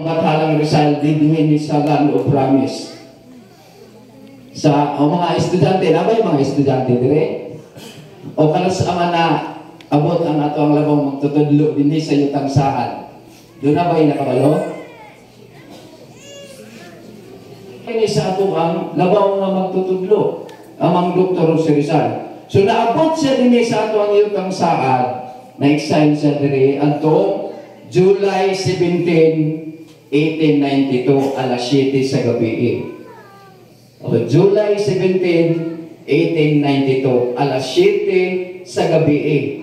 Matalang Rizal, didingin sa land of promise. Sa mga estudyante, na ba yung mga estudyante dire? O kanas ama na abot ang ato ang labang magtutudlo din sa yutang saan. Doon na ba yung nakabalo? Ini sa ato ang labaw nga magtutudlo, amang Dr. Jose Rizal. So naabot siya din sa ato ang yutang saan, na-exile siya dire, anto July 17, 1892, alas 7 sa gabi. O, July 17, 1892, alas 7 sa gabi.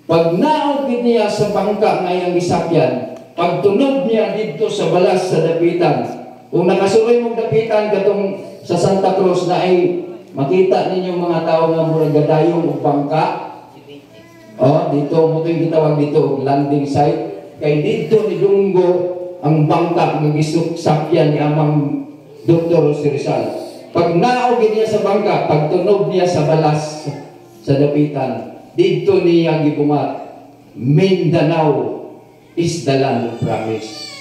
Pag naog niya sa bangka ngayong isakyan, pagtunog niya dito sa balas sa dapitan, kung nakasuloy mong dapitan katong sa Santa Cruz na ay makita ninyo mga tao nga mura gadayong o bangka, o, dito mo ito yung gitawag dito, landing site, kay dito ni Dunggo ang bangka ng isuksayan ni amang Dr. Jose Rizal. Pag naog niya sa bangka, pagtunog niya sa balas sa dapitan, dito niya gibumat, Mindanao is the land of promise.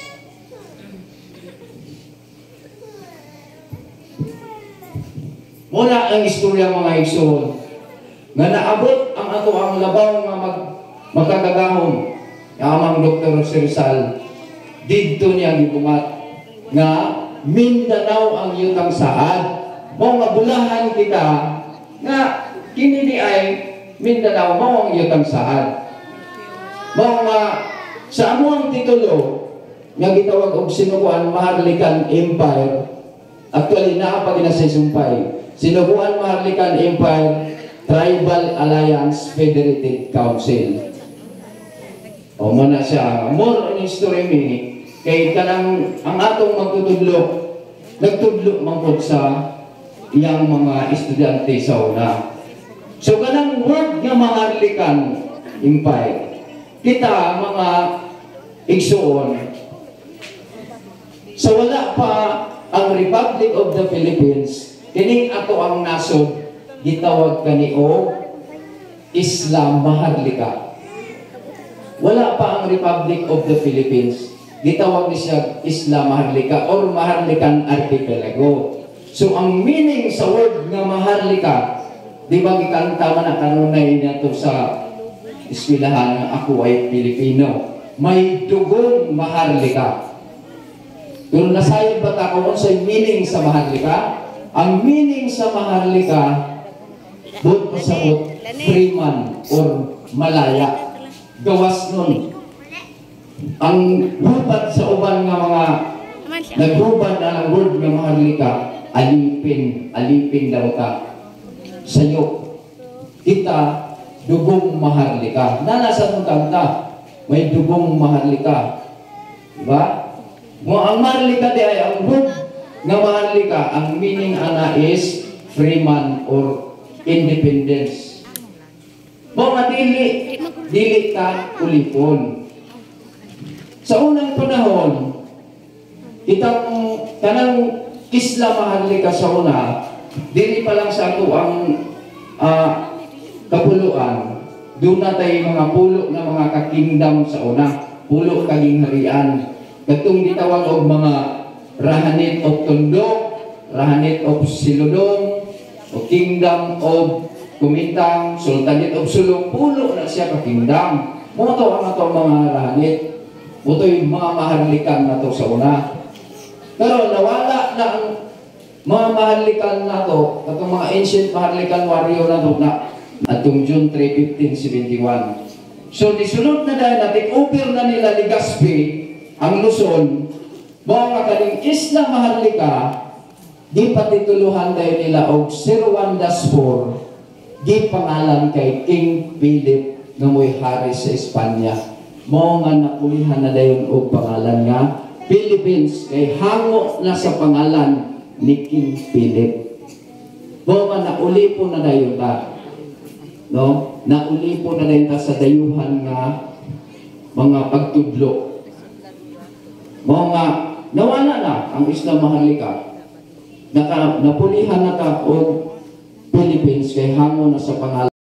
Muna ang istorya mga igsoon, nga naabot ang ato ang labaw nga magkagagahon, amang Dr. Jose Rizal, dito niya gibumat nga Mindanao ang yutang saad. Mao nga bulahan kita nga kini di ay Mindanao mao ang yutang saad. Mao nga sa amuang titulo nga gitawag og Sinuguan Maharlikan Empire. Actually naa pa ginasisumpay. Sinuguan Maharlikan Empire Tribal Alliance Federated Council. O muna siya, more on history me, kay kanang ang atong magtutudlo, nagtudlo mangkod sa iyang mga estudyante sa una. So kanang word nga Maharlikan Empire, kita mga igsuon, sa wala pa ang Republic of the Philippines, kining ato ang nasod, gitawag kani o Isla Maharlika. Wala pa ang Republic of the Philippines, gitawag ni siya Isla Maharlika or Maharlikan Archipelago. So ang meaning sa word nga Maharlika, di ba gikanta man ang kanunay nato sa eskwelahan nga ako ay Pilipino, may dugong Maharlika. Pero nasayod ba ta kung sa meaning sa Maharlika? Ang meaning sa Maharlika, doon pasabot, freeman or malaya. Gawas nun. Ang hubad sa uban nga mga naghubad na ng word nga Maharlika, alipin daw ta. Sayo, kita, dugong Maharlika. Nasa nung kanta, may dugong Maharlika. Diba? Ang Maharlika di ay ang word nga Maharlika, ang meaning ana is freeman or independence. Mga dili ka ulipon. Sa unang panahon, kitang kanang Isla Maharlika sa una, dili pa lang sa ato ang kapuluan. Doon na tayo mga pulo na mga kakingdom sa una. Pulo kaging harian. Katong gitawag og mga Rahanit of Tondo, Rahanit of Silodong, o Kingdom of Kumintang, Sultanate of Sulong, pulo na siya ka kingdom. Moto ang ato mga Rahanit. Moto yung mga Maharlikan na to sa una. Pero nawala na ang mga Maharlikan na to, atong mga ancient Maharlikan warrior na to na atong June 3, 1571. So, disunod na dahil na take over na nila ni Legazpi ang Luzon, mga kaning Isla Maharlika, di patituluhan dahil nila og Sir Juan Daspor, di pangalan kay King Philip nga mo'y hari sa Espanya. Mo nga napulihan na dayon og pangalan nga Philippines kay hango na sa pangalan ni King Philip. Mo nga naulipon na dayon ta. No? Naulipon na dayon ta sa dayuhan nga mga pagtudlo. Mo nga nawala na ang Isla Maharlika. Napulihan na ta og Philippines kay hango na sa pangalan